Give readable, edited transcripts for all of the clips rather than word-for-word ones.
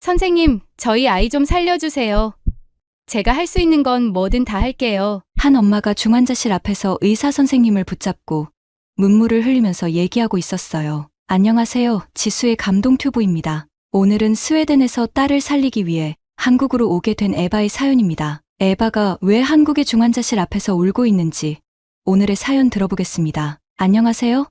선생님, 저희 아이 좀 살려주세요. 제가 할 수 있는 건 뭐든 다 할게요. 한 엄마가 중환자실 앞에서 의사 선생님을 붙잡고 눈물을 흘리면서 얘기하고 있었어요. 안녕하세요. 지수의 감동 튜브입니다. 오늘은 스웨덴에서 딸을 살리기 위해 한국으로 오게 된 에바의 사연입니다. 에바가 왜 한국의 중환자실 앞에서 울고 있는지 오늘의 사연 들어보겠습니다. 안녕하세요.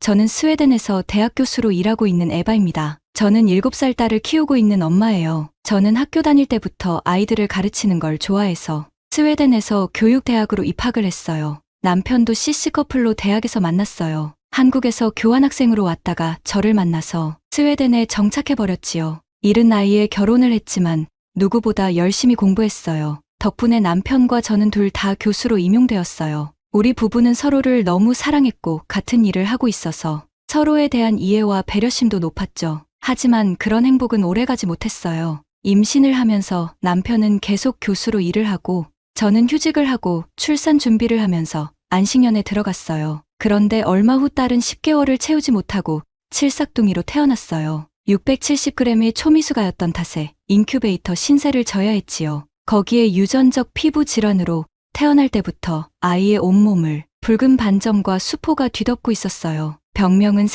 저는 스웨덴에서 대학 교수로 일하고 있는 에바입니다. 저는 7살 딸을 키우고 있는 엄마예요. 저는 학교 다닐 때부터 아이들을 가르치는 걸 좋아해서 스웨덴에서 교육대학으로 입학을 했어요. 남편도 CC 커플로 대학에서 만났어요. 한국에서 교환학생으로 왔다가 저를 만나서 스웨덴에 정착해버렸지요. 이른 나이에 결혼을 했지만 누구보다 열심히 공부했어요. 덕분에 남편과 저는 둘 다 교수로 임용되었어요. 우리 부부는 서로를 너무 사랑했고 같은 일을 하고 있어서 서로에 대한 이해와 배려심도 높았죠. 하지만 그런 행복은 오래가지 못했어요. 임신을 하면서 남편은 계속 교수로 일을 하고 저는 휴직을 하고 출산 준비를 하면서 안식년에 들어갔어요. 그런데 얼마 후 딸은 10개월을 채우지 못하고 칠삭둥이로 태어났어요. 670g의 초미수가였던 탓에 인큐베이터 신세를 져야 했지요. 거기에 유전적 피부 질환으로 태어날 때부터 아이의 온몸을 붉은 반점과 수포가 뒤덮고 있었어요. 병명은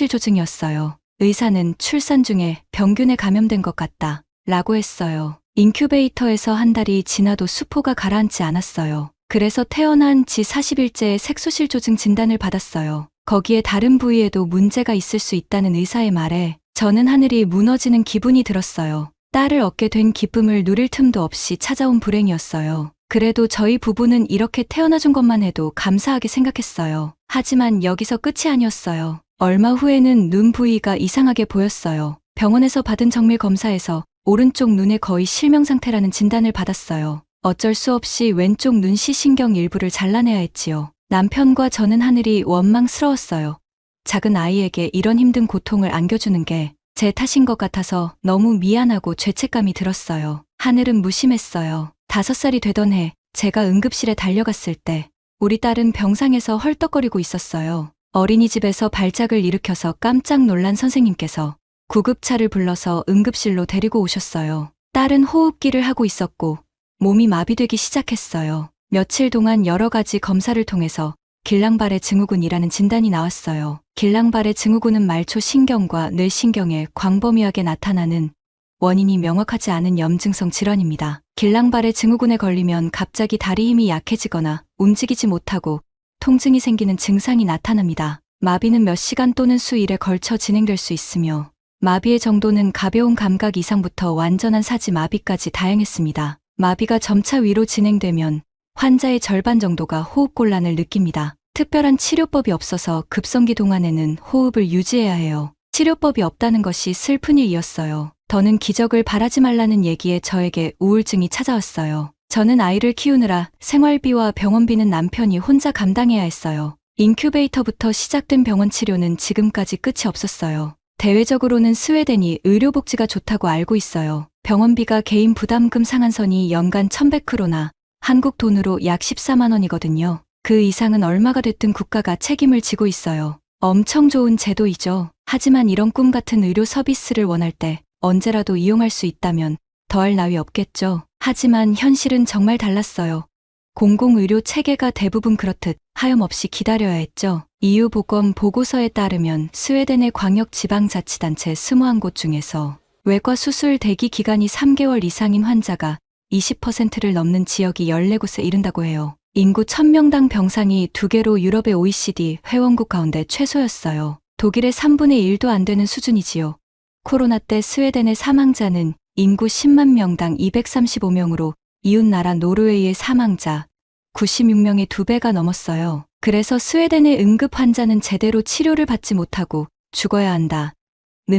색소실조증이었어요. 의사는 출산 중에 병균에 감염된 것 같다 라고 했어요. 인큐베이터에서 한 달이 지나도 수포가 가라앉지 않았어요. 그래서 태어난 지 40일째에 색소실조증 진단을 받았어요. 거기에 다른 부위에도 문제가 있을 수 있다는 의사의 말에 저는 하늘이 무너지는 기분이 들었어요. 딸을 얻게 된 기쁨을 누릴 틈도 없이 찾아온 불행이었어요. 그래도 저희 부부는 이렇게 태어나준 것만 해도 감사하게 생각했어요. 하지만 여기서 끝이 아니었어요. 얼마 후에는 눈 부위가 이상하게 보였어요. 병원에서 받은 정밀 검사에서 오른쪽 눈에 거의 실명 상태라는 진단을 받았어요. 어쩔 수 없이 왼쪽 눈 시신경 일부를 잘라내야 했지요. 남편과 저는 하늘이 원망스러웠어요. 작은 아이에게 이런 힘든 고통을 안겨주는 게 제 탓인 것 같아서 너무 미안하고 죄책감이 들었어요. 하늘은 무심했어요. 5살이 되던 해 제가 응급실에 달려갔을 때 우리 딸은 병상에서 헐떡거리고 있었어요. 어린이집에서 발작을 일으켜서 깜짝 놀란 선생님께서 구급차를 불러서 응급실로 데리고 오셨어요. 딸은 호흡기를 하고 있었고 몸이 마비되기 시작했어요. 며칠 동안 여러 가지 검사를 통해서 길랑발의 증후군이라는 진단이 나왔어요. 길랑발의 증후군은 말초 신경과 뇌신경에 광범위하게 나타나는 원인이 명확하지 않은 염증성 질환입니다. 길랑발의 증후군에 걸리면 갑자기 다리 힘이 약해지거나 움직이지 못하고 통증이 생기는 증상이 나타납니다. 마비는 몇 시간 또는 수일에 걸쳐 진행될 수 있으며 마비의 정도는 가벼운 감각 이상부터 완전한 사지 마비까지 다양했습니다. 마비가 점차 위로 진행되면 환자의 절반 정도가 호흡곤란을 느낍니다. 특별한 치료법이 없어서 급성기 동안에는 호흡을 유지해야 해요. 치료법이 없다는 것이 슬픈 일이었어요. 더는 기적을 바라지 말라는 얘기에 저에게 우울증이 찾아왔어요. 저는 아이를 키우느라 생활비와 병원비는 남편이 혼자 감당해야 했어요. 인큐베이터부터 시작된 병원 치료는 지금까지 끝이 없었어요. 대외적으로는 스웨덴이 의료복지가 좋다고 알고 있어요. 병원비가 개인 부담금 상한선이 연간 1100크로나 한국 돈으로 약 14만 원이거든요. 그 이상은 얼마가 됐든 국가가 책임을 지고 있어요. 엄청 좋은 제도이죠. 하지만 이런 꿈 같은 의료 서비스를 원할 때 언제라도 이용할 수 있다면 더할 나위 없겠죠. 하지만 현실은 정말 달랐어요. 공공의료 체계가 대부분 그렇듯 하염없이 기다려야 했죠. EU 보건 보고서에 따르면 스웨덴의 광역지방자치단체 21곳 중에서 외과 수술 대기 기간이 3개월 이상인 환자가 20%를 넘는 지역이 14곳에 이른다고 해요. 인구 1000명당 병상이 2개로 유럽의 OECD 회원국 가운데 최소였어요. 독일의 3분의 1도 안 되는 수준이지요. 코로나 때 스웨덴의 사망자는 인구 10만 명당 235명으로 이웃나라 노르웨이의 사망자 96명의 2배가 넘었어요. 그래서 스웨덴의 응급 환자는 제대로 치료를 받지 못하고 죽어야 한다는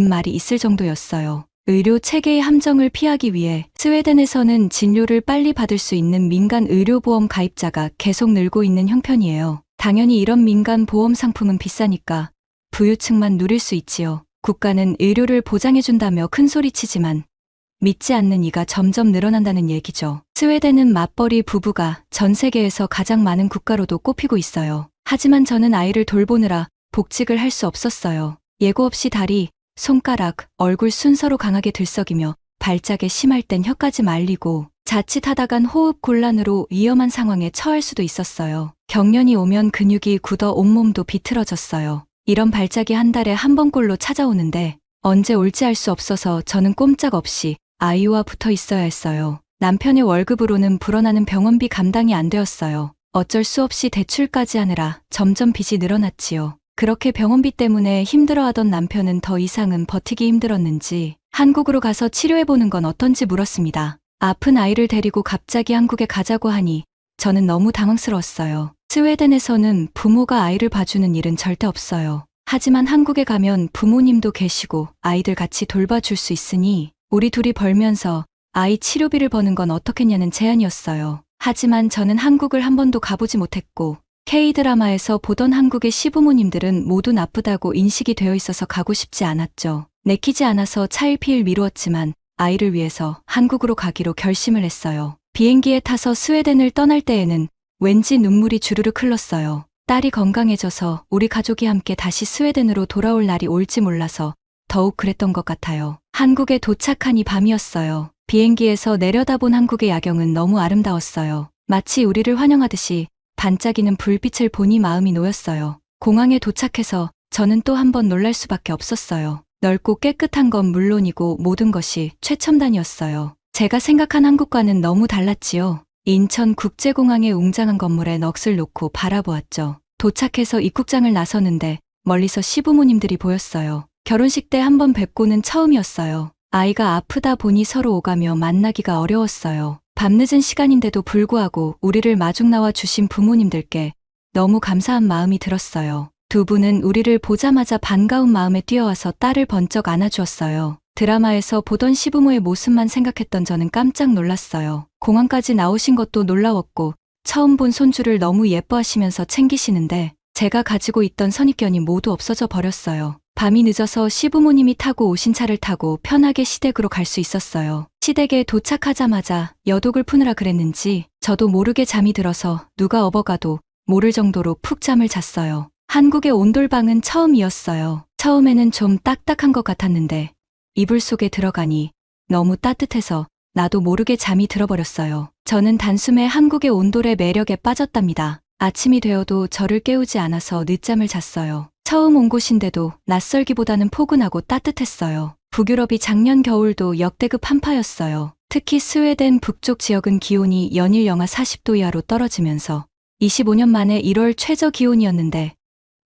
말이 있을 정도였어요. 의료 체계의 함정을 피하기 위해 스웨덴에서는 진료를 빨리 받을 수 있는 민간 의료보험 가입자가 계속 늘고 있는 형편이에요. 당연히 이런 민간 보험 상품은 비싸니까 부유층만 누릴 수 있지요. 국가는 의료를 보장해준다며 큰소리치지만 믿지 않는 이가 점점 늘어난다는 얘기죠. 스웨덴은 맞벌이 부부가 전 세계에서 가장 많은 국가로도 꼽히고 있어요. 하지만 저는 아이를 돌보느라 복직을 할 수 없었어요. 예고 없이 다리, 손가락, 얼굴 순서로 강하게 들썩이며 발작에 심할 땐 혀까지 말리고 자칫하다간 호흡 곤란으로 위험한 상황에 처할 수도 있었어요. 경련이 오면 근육이 굳어 온몸도 비틀어졌어요. 이런 발작이 한 달에 한 번꼴로 찾아오는데 언제 올지 알 수 없어서 저는 꼼짝없이 아이와 붙어 있어야 했어요. 남편의 월급으로는 불어나는 병원비 감당이 안 되었어요. 어쩔 수 없이 대출까지 하느라 점점 빚이 늘어났지요. 그렇게 병원비 때문에 힘들어하던 남편은 더 이상은 버티기 힘들었는지 한국으로 가서 치료해보는 건 어떤지 물었습니다. 아픈 아이를 데리고 갑자기 한국에 가자고 하니 저는 너무 당황스러웠어요. 스웨덴에서는 부모가 아이를 봐주는 일은 절대 없어요. 하지만 한국에 가면 부모님도 계시고 아이들 같이 돌봐줄 수 있으니 우리 둘이 벌면서 아이 치료비를 버는 건 어떻겠냐는 제안이었어요. 하지만 저는 한국을 한 번도 가보지 못했고 K드라마에서 보던 한국의 시부모님들은 모두 나쁘다고 인식이 되어 있어서 가고 싶지 않았죠. 내키지 않아서 차일피일 미루었지만 아이를 위해서 한국으로 가기로 결심을 했어요. 비행기에 타서 스웨덴을 떠날 때에는 왠지 눈물이 주르륵 흘렀어요. 딸이 건강해져서 우리 가족이 함께 다시 스웨덴으로 돌아올 날이 올지 몰라서 더욱 그랬던 것 같아요. 한국에 도착하니 밤이었어요. 비행기에서 내려다본 한국의 야경은 너무 아름다웠어요. 마치 우리를 환영하듯이 반짝이는 불빛을 보니 마음이 놓였어요. 공항에 도착해서 저는 또 한 번 놀랄 수밖에 없었어요. 넓고 깨끗한 건 물론이고 모든 것이 최첨단이었어요. 제가 생각한 한국과는 너무 달랐지요. 인천국제공항의 웅장한 건물에 넋을 놓고 바라보았죠. 도착해서 입국장을 나서는데 멀리서 시부모님들이 보였어요. 결혼식 때 한 번 뵙고는 처음이었어요. 아이가 아프다 보니 서로 오가며 만나기가 어려웠어요. 밤늦은 시간인데도 불구하고 우리를 마중 나와 주신 부모님들께 너무 감사한 마음이 들었어요. 두 분은 우리를 보자마자 반가운 마음에 뛰어와서 딸을 번쩍 안아주었어요. 드라마에서 보던 시부모의 모습만 생각했던 저는 깜짝 놀랐어요. 공항까지 나오신 것도 놀라웠고 처음 본 손주를 너무 예뻐하시면서 챙기시는데 제가 가지고 있던 선입견이 모두 없어져 버렸어요. 밤이 늦어서 시부모님이 타고 오신 차를 타고 편하게 시댁으로 갈 수 있었어요. 시댁에 도착하자마자 여독을 푸느라 그랬는지 저도 모르게 잠이 들어서 누가 업어가도 모를 정도로 푹 잠을 잤어요. 한국의 온돌방은 처음이었어요. 처음에는 좀 딱딱한 것 같았는데 이불 속에 들어가니 너무 따뜻해서 나도 모르게 잠이 들어버렸어요. 저는 단숨에 한국의 온돌의 매력에 빠졌답니다. 아침이 되어도 저를 깨우지 않아서 늦잠을 잤어요. 처음 온 곳인데도 낯설기보다는 포근하고 따뜻했어요. 북유럽이 작년 겨울도 역대급 한파였어요. 특히 스웨덴 북쪽 지역은 기온이 연일 영하 40도 이하로 떨어지면서 25년 만에 1월 최저 기온이었는데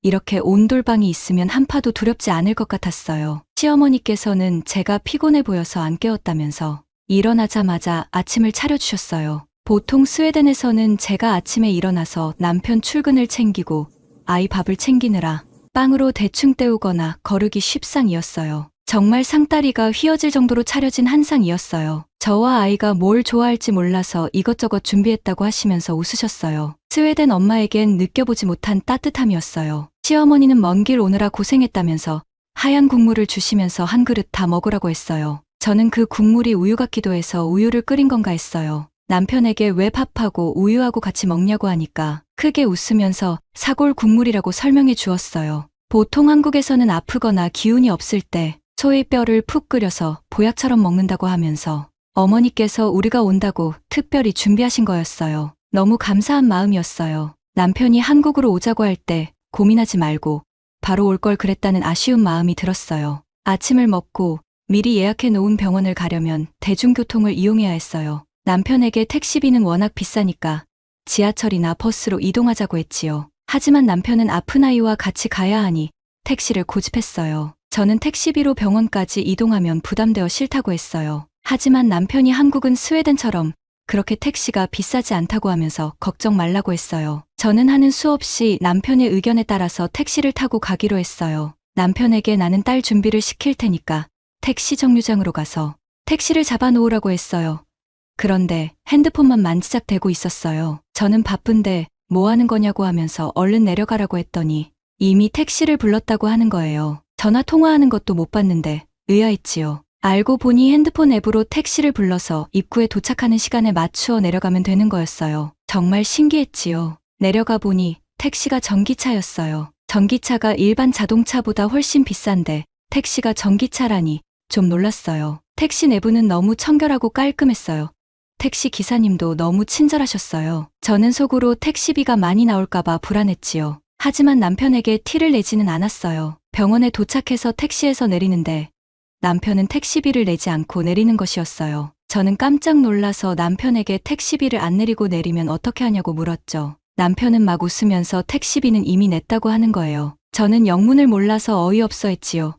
이렇게 온돌방이 있으면 한파도 두렵지 않을 것 같았어요. 시어머니께서는 제가 피곤해 보여서 안 깨웠다면서 일어나자마자 아침을 차려주셨어요. 보통 스웨덴에서는 제가 아침에 일어나서 남편 출근을 챙기고 아이 밥을 챙기느라 빵으로 대충 때우거나 거르기 쉽상이었어요. 정말 상다리가 휘어질 정도로 차려진 한상이었어요. 저와 아이가 뭘 좋아할지 몰라서 이것저것 준비했다고 하시면서 웃으셨어요. 스웨덴 엄마에겐 느껴보지 못한 따뜻함이었어요. 시어머니는 먼 길 오느라 고생했다면서 하얀 국물을 주시면서 한 그릇 다 먹으라고 했어요. 저는 그 국물이 우유 같기도 해서 우유를 끓인 건가 했어요. 남편에게 왜 밥하고 우유하고 같이 먹냐고 하니까 크게 웃으면서 사골 국물이라고 설명해 주었어요. 보통 한국에서는 아프거나 기운이 없을 때 소의 뼈를 푹 끓여서 보약처럼 먹는다고 하면서 어머니께서 우리가 온다고 특별히 준비하신 거였어요. 너무 감사한 마음이었어요. 남편이 한국으로 오자고 할 때 고민하지 말고 바로 올 걸 그랬다는 아쉬운 마음이 들었어요. 아침을 먹고 미리 예약해 놓은 병원을 가려면 대중교통을 이용해야 했어요. 남편에게 택시비는 워낙 비싸니까 지하철이나 버스로 이동하자고 했지요. 하지만 남편은 아픈 아이와 같이 가야 하니 택시를 고집했어요. 저는 택시비로 병원까지 이동하면 부담되어 싫다고 했어요. 하지만 남편이 한국은 스웨덴처럼 그렇게 택시가 비싸지 않다고 하면서 걱정 말라고 했어요. 저는 하는 수 없이 남편의 의견에 따라서 택시를 타고 가기로 했어요. 남편에게 나는 딸 준비를 시킬 테니까 택시 정류장으로 가서 택시를 잡아 놓으라고 했어요. 그런데 핸드폰만 만지작대고 있었어요. 저는 바쁜데 뭐 하는 거냐고 하면서 얼른 내려가라고 했더니 이미 택시를 불렀다고 하는 거예요. 전화 통화하는 것도 못 봤는데 의아했지요. 알고 보니 핸드폰 앱으로 택시를 불러서 입구에 도착하는 시간에 맞추어 내려가면 되는 거였어요. 정말 신기했지요. 내려가 보니 택시가 전기차였어요. 전기차가 일반 자동차보다 훨씬 비싼데 택시가 전기차라니 좀 놀랐어요. 택시 내부는 너무 청결하고 깔끔했어요. 택시 기사님도 너무 친절하셨어요. 저는 속으로 택시비가 많이 나올까봐 불안했지요. 하지만 남편에게 티를 내지는 않았어요. 병원에 도착해서 택시에서 내리는데 남편은 택시비를 내지 않고 내리는 것이었어요. 저는 깜짝 놀라서 남편에게 택시비를 안 내리고 내리면 어떻게 하냐고 물었죠. 남편은 막 웃으면서 택시비는 이미 냈다고 하는 거예요. 저는 영문을 몰라서 어이없어 했지요.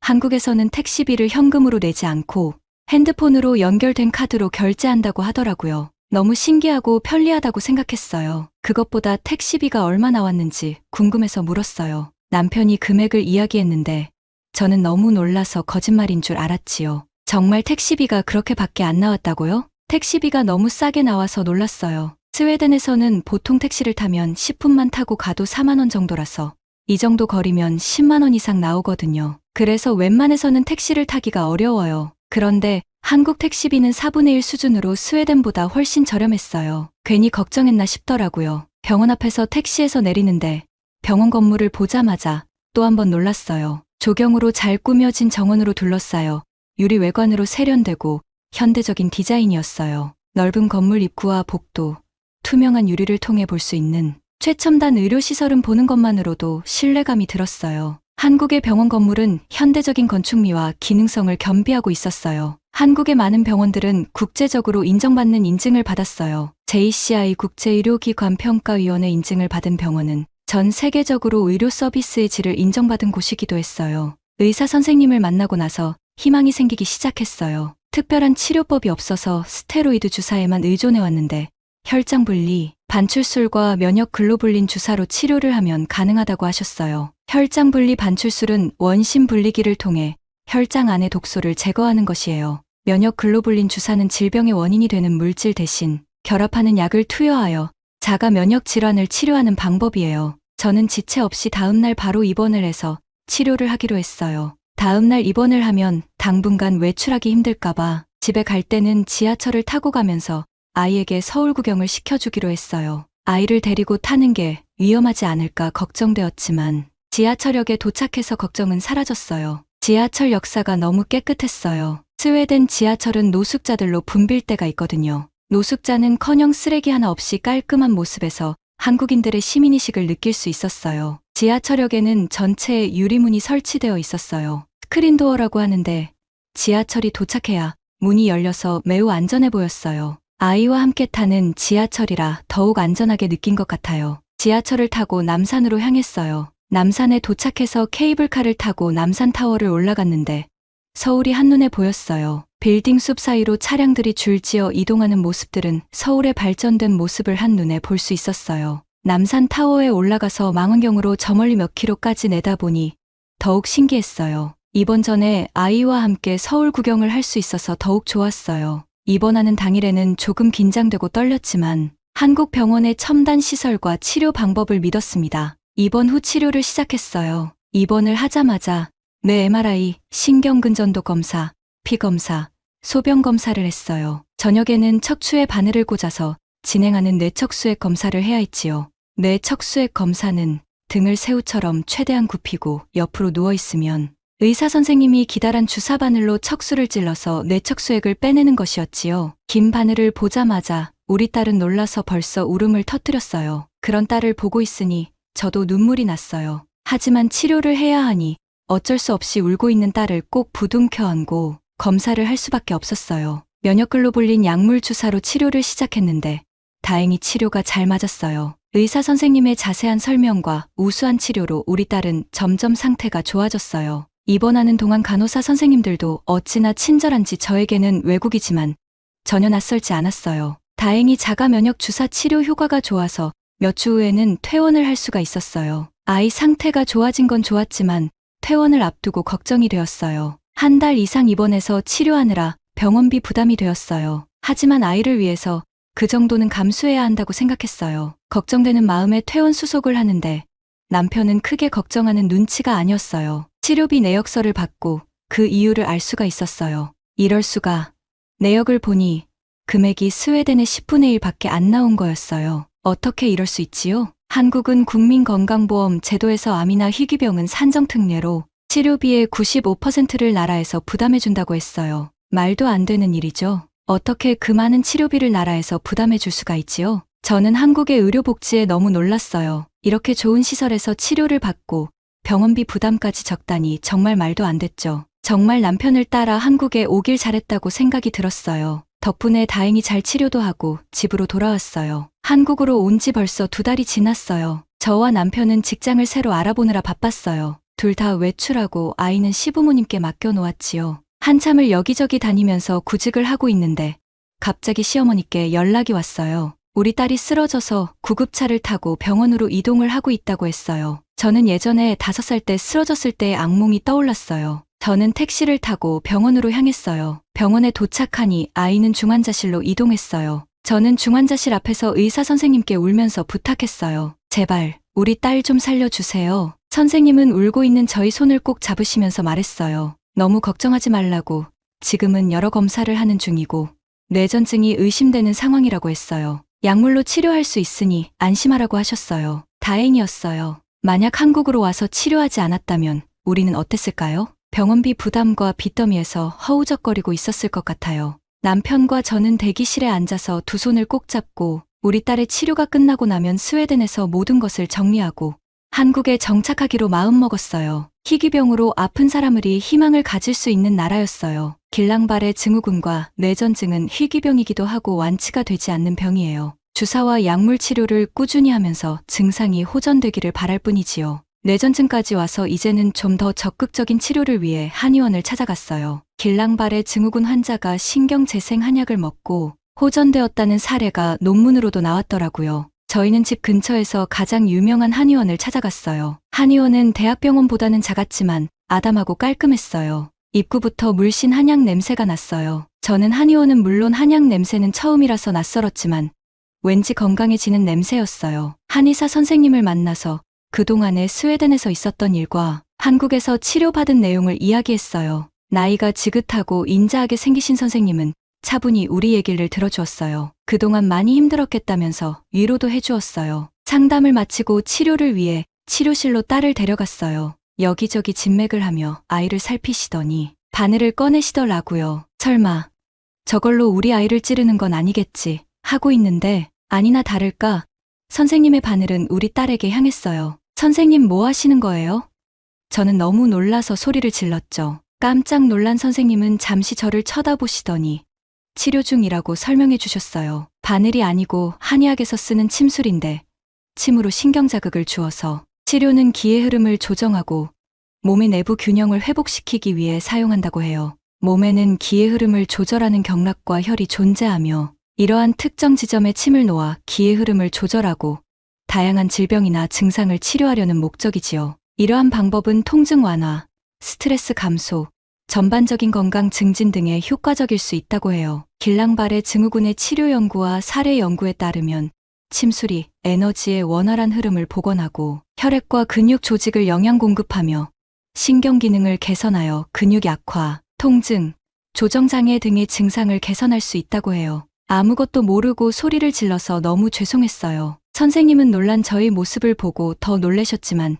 한국에서는 택시비를 현금으로 내지 않고 핸드폰으로 연결된 카드로 결제한다고 하더라고요. 너무 신기하고 편리하다고 생각했어요. 그것보다 택시비가 얼마 나왔는지 궁금해서 물었어요. 남편이 금액을 이야기했는데 저는 너무 놀라서 거짓말인 줄 알았지요. 정말 택시비가 그렇게밖에 안 나왔다고요? 택시비가 너무 싸게 나와서 놀랐어요. 스웨덴에서는 보통 택시를 타면 10분만 타고 가도 4만 원 정도라서 이 정도 거리면 10만 원 이상 나오거든요. 그래서 웬만해서는 택시를 타기가 어려워요. 그런데 한국 택시비는 4분의 1 수준으로 스웨덴보다 훨씬 저렴했어요. 괜히 걱정했나 싶더라고요. 병원 앞에서 택시에서 내리는데 병원 건물을 보자마자 또 한 번 놀랐어요. 조경으로 잘 꾸며진 정원으로 둘러싸여 유리 외관으로 세련되고 현대적인 디자인이었어요. 넓은 건물 입구와 복도, 투명한 유리를 통해 볼 수 있는 최첨단 의료시설은 보는 것만으로도 신뢰감이 들었어요. 한국의 병원 건물은 현대적인 건축미와 기능성을 겸비하고 있었어요. 한국의 많은 병원들은 국제적으로 인정받는 인증을 받았어요. JCI 국제의료기관 평가위원회 인증을 받은 병원은 전 세계적으로 의료 서비스의 질을 인정받은 곳이기도 했어요. 의사 선생님을 만나고 나서 희망이 생기기 시작했어요. 특별한 치료법이 없어서 스테로이드 주사에만 의존해왔는데 혈장 분리, 반출술과 면역 글로불린 주사로 치료를 하면 가능하다고 하셨어요. 혈장 분리 반출술은 원심 분리기를 통해 혈장 안의 독소를 제거하는 것이에요. 면역 글로불린 주사는 질병의 원인이 되는 물질 대신 결합하는 약을 투여하여 자가 면역 질환을 치료하는 방법이에요. 저는 지체 없이 다음날 바로 입원을 해서 치료를 하기로 했어요. 다음날 입원을 하면 당분간 외출하기 힘들까봐 집에 갈 때는 지하철을 타고 가면서 아이에게 서울 구경을 시켜주기로 했어요. 아이를 데리고 타는 게 위험하지 않을까 걱정되었지만 지하철역에 도착해서 걱정은 사라졌어요. 지하철 역사가 너무 깨끗했어요. 스웨덴 지하철은 노숙자들로 붐빌 때가 있거든요. 노숙자는커녕 쓰레기 하나 없이 깔끔한 모습에서 한국인들의 시민의식을 느낄 수 있었어요. 지하철역에는 전체에 유리문이 설치되어 있었어요. 스크린도어라고 하는데 지하철이 도착해야 문이 열려서 매우 안전해 보였어요. 아이와 함께 타는 지하철이라 더욱 안전하게 느낀 것 같아요. 지하철을 타고 남산으로 향했어요. 남산에 도착해서 케이블카를 타고 남산타워를 올라갔는데 서울이 한눈에 보였어요. 빌딩 숲 사이로 차량들이 줄지어 이동하는 모습들은 서울의 발전된 모습을 한눈에 볼 수 있었어요. 남산타워에 올라가서 망원경으로 저 멀리 몇 킬로까지 내다보니 더욱 신기했어요. 입원 전에 아이와 함께 서울 구경을 할 수 있어서 더욱 좋았어요. 입원하는 당일에는 조금 긴장되고 떨렸지만 한국 병원의 첨단 시설과 치료 방법을 믿었습니다. 입원 후 치료를 시작했어요. 입원을 하자마자 뇌 MRI, 신경근전도 검사, 피 검사, 소변 검사를 했어요. 저녁에는 척추에 바늘을 꽂아서 진행하는 뇌척수액 검사를 해야 했지요. 뇌척수액 검사는 등을 새우처럼 최대한 굽히고 옆으로 누워있으면 의사 선생님이 기다란 주사 바늘로 척수를 찔러서 뇌척수액을 빼내는 것이었지요. 긴 바늘을 보자마자 우리 딸은 놀라서 벌써 울음을 터뜨렸어요. 그런 딸을 보고 있으니 저도 눈물이 났어요. 하지만 치료를 해야 하니 어쩔 수 없이 울고 있는 딸을 꼭 부둥켜 안고 검사를 할 수밖에 없었어요. 면역글로불린 약물 주사로 치료를 시작했는데 다행히 치료가 잘 맞았어요. 의사 선생님의 자세한 설명과 우수한 치료로 우리 딸은 점점 상태가 좋아졌어요. 입원하는 동안 간호사 선생님들도 어찌나 친절한지 저에게는 외국이지만 전혀 낯설지 않았어요. 다행히 자가 면역 주사 치료 효과가 좋아서 몇 주 후에는 퇴원을 할 수가 있었어요. 아이 상태가 좋아진 건 좋았지만 퇴원을 앞두고 걱정이 되었어요. 한 달 이상 입원해서 치료하느라 병원비 부담이 되었어요. 하지만 아이를 위해서 그 정도는 감수해야 한다고 생각했어요. 걱정되는 마음에 퇴원 수속을 하는데 남편은 크게 걱정하는 눈치가 아니었어요. 치료비 내역서를 받고 그 이유를 알 수가 있었어요. 이럴 수가. 내역을 보니 금액이 스웨덴의 10분의 1밖에 안 나온 거였어요. 어떻게 이럴 수 있지요? 한국은 국민건강보험 제도에서 암이나 희귀병은 산정특례로 치료비의 95%를 나라에서 부담해준다고 했어요. 말도 안 되는 일이죠. 어떻게 그 많은 치료비를 나라에서 부담해줄 수가 있지요? 저는 한국의 의료복지에 너무 놀랐어요. 이렇게 좋은 시설에서 치료를 받고 병원비 부담까지 적다니 정말 말도 안 됐죠. 정말 남편을 따라 한국에 오길 잘했다고 생각이 들었어요. 덕분에 다행히 잘 치료도 하고 집으로 돌아왔어요. 한국으로 온 지 벌써 2달이 지났어요. 저와 남편은 직장을 새로 알아보느라 바빴어요. 둘 다 외출하고 아이는 시부모님께 맡겨놓았지요. 한참을 여기저기 다니면서 구직을 하고 있는데 갑자기 시어머니께 연락이 왔어요. 우리 딸이 쓰러져서 구급차를 타고 병원으로 이동을 하고 있다고 했어요. 저는 예전에 5살 때 쓰러졌을 때의 악몽이 떠올랐어요. 저는 택시를 타고 병원으로 향했어요. 병원에 도착하니 아이는 중환자실로 이동했어요. 저는 중환자실 앞에서 의사 선생님께 울면서 부탁했어요. 제발 우리 딸 좀 살려주세요. 선생님은 울고 있는 저희 손을 꼭 잡으시면서 말했어요. 너무 걱정하지 말라고. 지금은 여러 검사를 하는 중이고 뇌전증이 의심되는 상황이라고 했어요. 약물로 치료할 수 있으니 안심하라고 하셨어요. 다행이었어요. 만약 한국으로 와서 치료하지 않았다면 우리는 어땠을까요? 병원비 부담과 빚더미에서 허우적거리고 있었을 것 같아요. 남편과 저는 대기실에 앉아서 두 손을 꼭 잡고 우리 딸의 치료가 끝나고 나면 스웨덴에서 모든 것을 정리하고 한국에 정착하기로 마음먹었어요. 희귀병으로 아픈 사람들이 희망을 가질 수 있는 나라였어요. 길랑발의 증후군과 뇌전증은 희귀병이기도 하고 완치가 되지 않는 병이에요. 주사와 약물 치료를 꾸준히 하면서 증상이 호전되기를 바랄 뿐이지요. 뇌전증까지 와서 이제는 좀 더 적극적인 치료를 위해 한의원을 찾아갔어요. 길랑발의 증후군 환자가 신경재생 한약을 먹고 호전되었다는 사례가 논문으로도 나왔더라고요. 저희는 집 근처에서 가장 유명한 한의원을 찾아갔어요. 한의원은 대학병원보다는 작았지만 아담하고 깔끔했어요. 입구부터 물씬 한약 냄새가 났어요. 저는 한의원은 물론 한약 냄새는 처음이라서 낯설었지만 왠지 건강해지는 냄새였어요. 한의사 선생님을 만나서 그동안에 스웨덴에서 있었던 일과 한국에서 치료받은 내용을 이야기했어요. 나이가 지긋하고 인자하게 생기신 선생님은 차분히 우리 얘기를 들어주었어요. 그동안 많이 힘들었겠다면서 위로도 해주었어요. 상담을 마치고 치료를 위해 치료실로 딸을 데려갔어요. 여기저기 진맥을 하며 아이를 살피시더니 바늘을 꺼내시더라고요. 설마 저걸로 우리 아이를 찌르는 건 아니겠지 하고 있는데 아니나 다를까 선생님의 바늘은 우리 딸에게 향했어요. 선생님 뭐 하시는 거예요? 저는 너무 놀라서 소리를 질렀죠. 깜짝 놀란 선생님은 잠시 저를 쳐다보시더니 치료 중이라고 설명해 주셨어요. 바늘이 아니고 한의학에서 쓰는 침술인데 침으로 신경자극을 주어서 치료는 기의 흐름을 조정하고 몸의 내부 균형을 회복시키기 위해 사용한다고 해요. 몸에는 기의 흐름을 조절하는 경락과 혈이 존재하며 이러한 특정 지점에 침을 놓아 기의 흐름을 조절하고 다양한 질병이나 증상을 치료하려는 목적이지요. 이러한 방법은 통증 완화, 스트레스 감소, 전반적인 건강 증진 등에 효과적일 수 있다고 해요. 길랑발의 증후군의 치료 연구와 사례 연구에 따르면 침술이 에너지의 원활한 흐름을 복원하고 혈액과 근육 조직을 영양 공급하며 신경 기능을 개선하여 근육 약화, 통증, 조정장애 등의 증상을 개선할 수 있다고 해요. 아무것도 모르고 소리를 질러서 너무 죄송했어요. 선생님은 놀란 저의 모습을 보고 더 놀라셨지만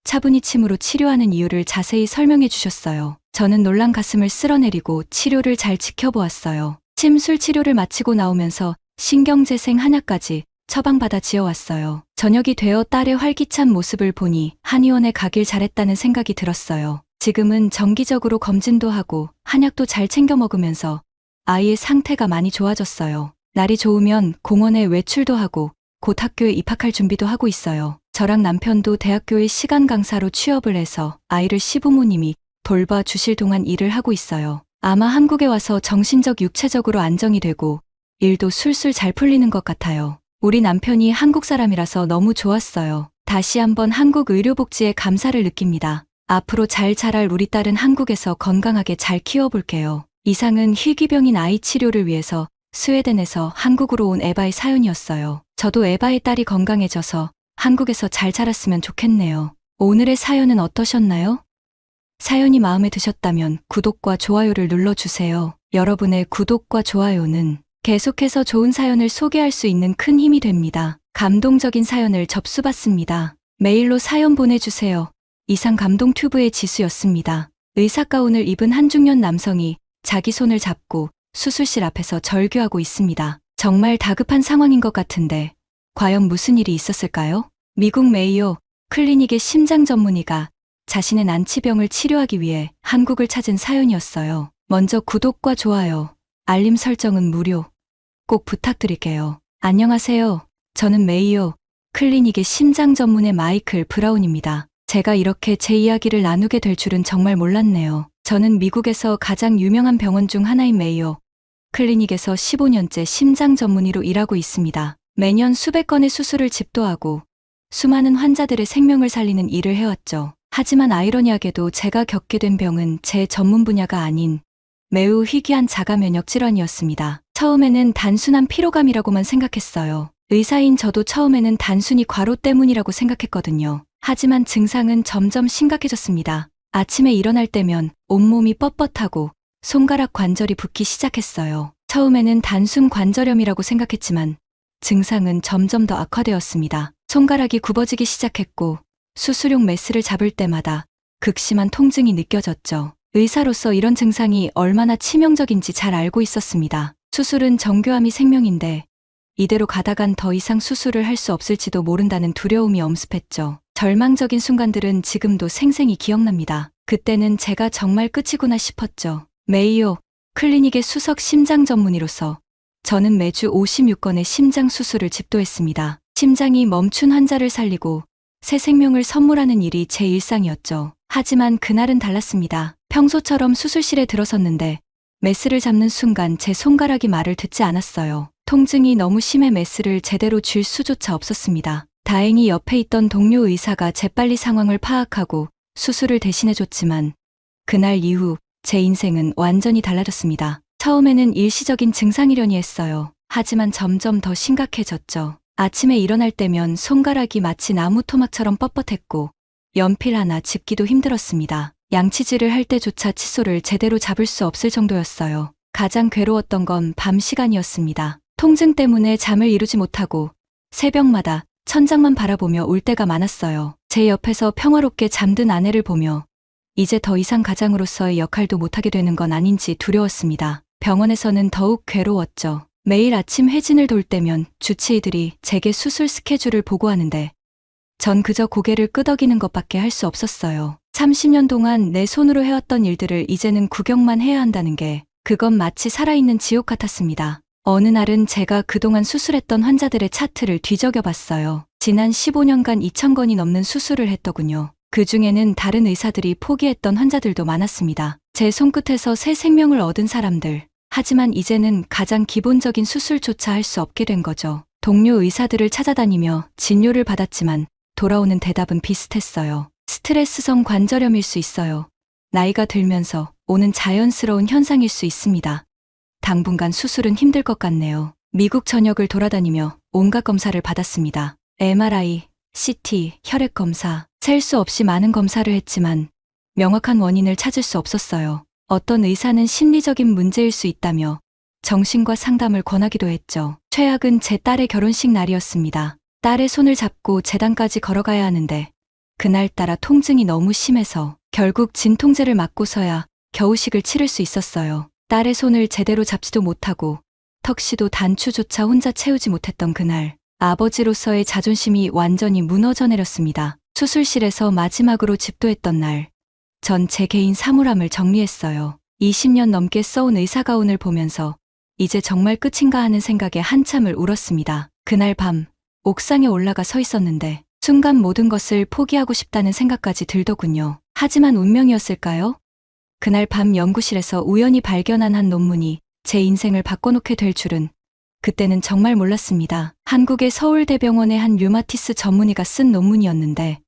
차분히 침으로 치료하는 이유를 자세히 설명해 주셨어요. 저는 놀란 가슴을 쓸어내리고 치료를 잘 지켜보았어요. 침술 치료를 마치고 나오면서 신경재생 한약까지 처방받아 지어왔어요. 저녁이 되어 딸의 활기찬 모습을 보니 한의원에 가길 잘했다는 생각이 들었어요. 지금은 정기적으로 검진도 하고 한약도 잘 챙겨 먹으면서 아이의 상태가 많이 좋아졌어요. 날이 좋으면 공원에 외출도 하고 곧 학교에 입학할 준비도 하고 있어요. 저랑 남편도 대학교에 시간 강사로 취업을 해서 아이를 시부모님이 돌봐주실 동안 일을 하고 있어요. 아마 한국에 와서 정신적 육체적으로 안정이 되고 일도 술술 잘 풀리는 것 같아요. 우리 남편이 한국 사람이라서 너무 좋았어요. 다시 한번 한국 의료복지에 감사를 느낍니다. 앞으로 잘 자랄 우리 딸은 한국에서 건강하게 잘 키워볼게요. 이상은 희귀병인 아이 치료를 위해서 스웨덴에서 한국으로 온 에바의 사연이었어요. 저도 에바의 딸이 건강해져서 한국에서 잘 자랐으면 좋겠네요. 오늘의 사연은 어떠셨나요? 사연이 마음에 드셨다면 구독과 좋아요를 눌러주세요. 여러분의 구독과 좋아요는 계속해서 좋은 사연을 소개할 수 있는 큰 힘이 됩니다. 감동적인 사연을 접수받습니다. 메일로 사연 보내주세요. 이상 감동 튜브의 지수였습니다. 의사 가운을 입은 한 중년 남성이 자기 손을 잡고 수술실 앞에서 절규하고 있습니다. 정말 다급한 상황인 것 같은데 과연 무슨 일이 있었을까요? 미국 메이오 클리닉의 심장 전문의가 자신의 난치병을 치료하기 위해 한국을 찾은 사연이었어요. 먼저 구독과 좋아요, 알림 설정은 무료. 꼭 부탁드릴게요. 안녕하세요. 저는 메이오 클리닉의 심장 전문의 마이클 브라운입니다. 제가 이렇게 제 이야기를 나누게 될 줄은 정말 몰랐네요. 저는 미국에서 가장 유명한 병원 중 하나인 메이오 클리닉에서 15년째 심장 전문의로 일하고 있습니다. 매년 수백 건의 수술을 집도하고 수많은 환자들의 생명을 살리는 일을 해왔죠. 하지만 아이러니하게도 제가 겪게 된 병은 제 전문 분야가 아닌 매우 희귀한 자가 면역 질환이었습니다. 처음에는 단순한 피로감이라고만 생각했어요. 의사인 저도 처음에는 단순히 과로 때문이라고 생각했거든요. 하지만 증상은 점점 심각해졌습니다. 아침에 일어날 때면 온몸이 뻣뻣하고 손가락 관절이 붓기 시작했어요. 처음에는 단순 관절염이라고 생각했지만 증상은 점점 더 악화되었습니다. 손가락이 굽어지기 시작했고 수술용 메스를 잡을 때마다 극심한 통증이 느껴졌죠. 의사로서 이런 증상이 얼마나 치명적인지 잘 알고 있었습니다. 수술은 정교함이 생명인데 이대로 가다간 더 이상 수술을 할 수 없을지도 모른다는 두려움이 엄습했죠. 절망적인 순간들은 지금도 생생히 기억납니다. 그때는 제가 정말 끝이구나 싶었죠. 메이오 클리닉의 수석 심장 전문의로서 저는 매주 56건의 심장 수술을 집도했습니다. 심장이 멈춘 환자를 살리고 새 생명을 선물하는 일이 제 일상이었죠. 하지만 그날은 달랐습니다. 평소처럼 수술실에 들어섰는데 메스를 잡는 순간 제 손가락이 말을 듣지 않았어요. 통증이 너무 심해 메스를 제대로 쥘 수조차 없었습니다. 다행히 옆에 있던 동료 의사가 재빨리 상황을 파악하고 수술을 대신해줬지만 그날 이후 제 인생은 완전히 달라졌습니다. 처음에는 일시적인 증상이려니 했어요. 하지만 점점 더 심각해졌죠. 아침에 일어날 때면 손가락이 마치 나무 토막처럼 뻣뻣했고 연필 하나 짚기도 힘들었습니다. 양치질을 할 때조차 칫솔을 제대로 잡을 수 없을 정도였어요. 가장 괴로웠던 건 밤 시간이었습니다. 통증 때문에 잠을 이루지 못하고 새벽마다 천장만 바라보며 울 때가 많았어요. 제 옆에서 평화롭게 잠든 아내를 보며 이제 더 이상 가장으로서의 역할도 못하게 되는 건 아닌지 두려웠습니다. 병원에서는 더욱 괴로웠죠. 매일 아침 회진을 돌 때면 주치의들이 제게 수술 스케줄을 보고하는데 전 그저 고개를 끄덕이는 것밖에 할 수 없었어요. 30년 동안 내 손으로 해왔던 일들을 이제는 구경만 해야 한다는 게 그건 마치 살아있는 지옥 같았습니다. 어느 날은 제가 그동안 수술했던 환자들의 차트를 뒤적여봤어요. 지난 15년간 2,000건이 넘는 수술을 했더군요. 그 중에는 다른 의사들이 포기했던 환자들도 많았습니다. 제 손끝에서 새 생명을 얻은 사람들. 하지만 이제는 가장 기본적인 수술조차 할 수 없게 된 거죠. 동료 의사들을 찾아다니며 진료를 받았지만 돌아오는 대답은 비슷했어요. 스트레스성 관절염일 수 있어요. 나이가 들면서 오는 자연스러운 현상일 수 있습니다. 당분간 수술은 힘들 것 같네요. 미국 전역을 돌아다니며 온갖 검사를 받았습니다. MRI, CT, 혈액 검사, 셀 수 없이 많은 검사를 했지만 명확한 원인을 찾을 수 없었어요. 어떤 의사는 심리적인 문제일 수 있다며 정신과 상담을 권하기도 했죠. 최악은 제 딸의 결혼식 날이었습니다. 딸의 손을 잡고 제단까지 걸어가야 하는데 그날따라 통증이 너무 심해서 결국 진통제를 맞고서야 겨우식을 치를 수 있었어요. 딸의 손을 제대로 잡지도 못하고 턱시도 단추조차 혼자 채우지 못했던 그날, 아버지로서의 자존심이 완전히 무너져 내렸습니다. 수술실에서 마지막으로 집도했던 날, 전 제 개인 사물함을 정리했어요. 20년 넘게 써온 의사가운을 보면서 이제 정말 끝인가 하는 생각에 한참을 울었습니다. 그날 밤 옥상에 올라가 서 있었는데 순간 모든 것을 포기하고 싶다는 생각까지 들더군요. 하지만 운명이었을까요? 그날 밤 연구실에서 우연히 발견한 한 논문이 제 인생을 바꿔놓게 될 줄은 그때는 정말 몰랐습니다. 한국의 서울대병원의 한 류마티스 전문의가 쓴 논문이었는데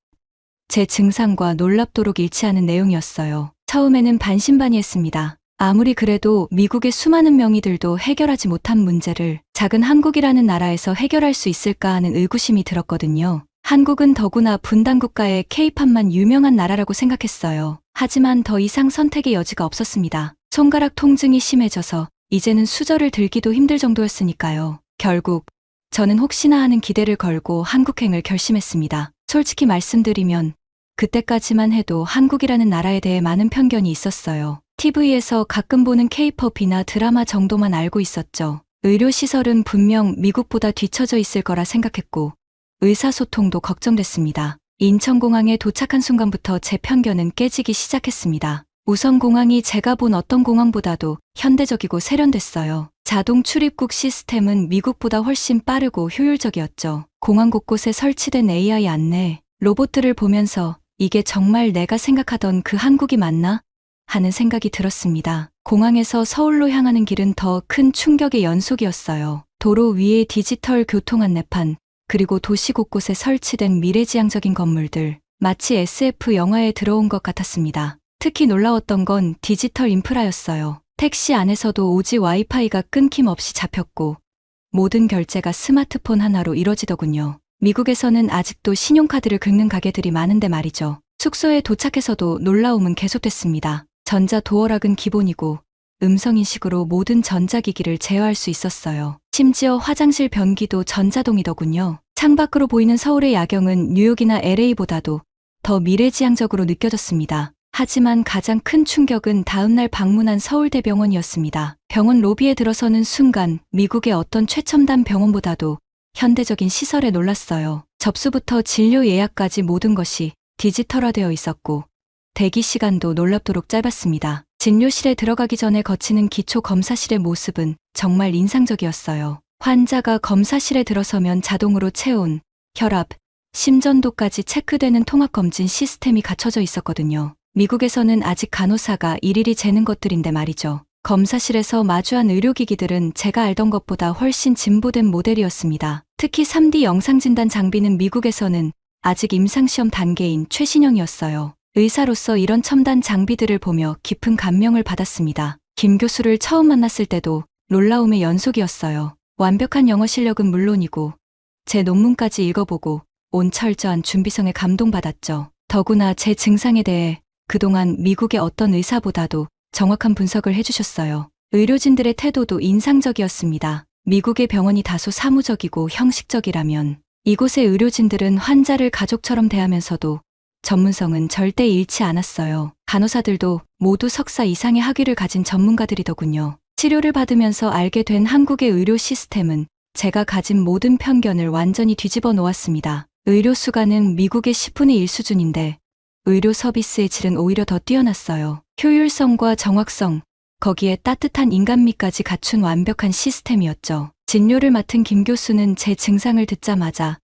제 증상과 놀랍도록 일치하는 내용이었어요. 처음에는 반신반의했습니다. 아무리 그래도 미국의 수많은 명의들도 해결하지 못한 문제를 작은 한국이라는 나라에서 해결할 수 있을까 하는 의구심이 들었거든요. 한국은 더구나 분단국가의 K-팝만 유명한 나라라고 생각했어요. 하지만 더 이상 선택의 여지가 없었습니다. 손가락 통증이 심해져서 이제는 수저를 들기도 힘들 정도였으니까요. 결국 저는 혹시나 하는 기대를 걸고 한국행을 결심했습니다. 솔직히 말씀드리면 그때까지만 해도 한국이라는 나라에 대해 많은 편견이 있었어요. TV에서 가끔 보는 K-팝이나 드라마 정도만 알고 있었죠. 의료시설은 분명 미국보다 뒤처져 있을 거라 생각했고 의사소통도 걱정됐습니다. 인천공항에 도착한 순간부터 제 편견은 깨지기 시작했습니다. 우선 공항이 제가 본 어떤 공항보다도 현대적이고 세련됐어요. 자동 출입국 시스템은 미국보다 훨씬 빠르고 효율적이었죠. 공항 곳곳에 설치된 AI 안내, 로봇들을 보면서 이게 정말 내가 생각하던 그 한국이 맞나? 하는 생각이 들었습니다. 공항에서 서울로 향하는 길은 더 큰 충격의 연속이었어요. 도로 위에 디지털 교통 안내판, 그리고 도시 곳곳에 설치된 미래지향적인 건물들, 마치 SF 영화에 들어온 것 같았습니다. 특히 놀라웠던 건 디지털 인프라였어요. 택시 안에서도 오지 와이파이가 끊김없이 잡혔고 모든 결제가 스마트폰 하나로 이뤄지더군요. 미국에서는 아직도 신용카드를 긁는 가게들이 많은데 말이죠. 숙소에 도착해서도 놀라움은 계속됐습니다. 전자 도어락은 기본이고 음성인식으로 모든 전자기기를 제어할 수 있었어요. 심지어 화장실 변기도 전자동이더군요. 창밖으로 보이는 서울의 야경은 뉴욕이나 LA보다도 더 미래지향적으로 느껴졌습니다. 하지만 가장 큰 충격은 다음날 방문한 서울대병원이었습니다. 병원 로비에 들어서는 순간 미국의 어떤 최첨단 병원보다도 현대적인 시설에 놀랐어요. 접수부터 진료 예약까지 모든 것이 디지털화되어 있었고 대기 시간도 놀랍도록 짧았습니다. 진료실에 들어가기 전에 거치는 기초 검사실의 모습은 정말 인상적이었어요. 환자가 검사실에 들어서면 자동으로 체온, 혈압, 심전도까지 체크되는 통합검진 시스템이 갖춰져 있었거든요. 미국에서는 아직 간호사가 일일이 재는 것들인데 말이죠. 검사실에서 마주한 의료기기들은 제가 알던 것보다 훨씬 진보된 모델이었습니다. 특히 3D 영상진단 장비는 미국에서는 아직 임상시험 단계인 최신형이었어요. 의사로서 이런 첨단 장비들을 보며 깊은 감명을 받았습니다. 김 교수를 처음 만났을 때도 놀라움의 연속이었어요. 완벽한 영어 실력은 물론이고 제 논문까지 읽어보고 온 철저한 준비성에 감동받았죠. 더구나 제 증상에 대해 그동안 미국의 어떤 의사보다도 정확한 분석을 해주셨어요. 의료진들의 태도도 인상적이었습니다. 미국의 병원이 다소 사무적이고 형식적이라면 이곳의 의료진들은 환자를 가족처럼 대하면서도 전문성은 절대 잃지 않았어요. 간호사들도 모두 석사 이상의 학위를 가진 전문가들이더군요. 치료를 받으면서 알게 된 한국의 의료 시스템은 제가 가진 모든 편견을 완전히 뒤집어 놓았습니다. 의료 수가는 미국의 10분의 1 수준인데 의료 서비스의 질은 오히려 더 뛰어났어요. 효율성과 정확성, 거기에 따뜻한 인간미까지 갖춘 완벽한 시스템이었죠. 진료를 맡은 김 교수는 제 증상을 듣자마자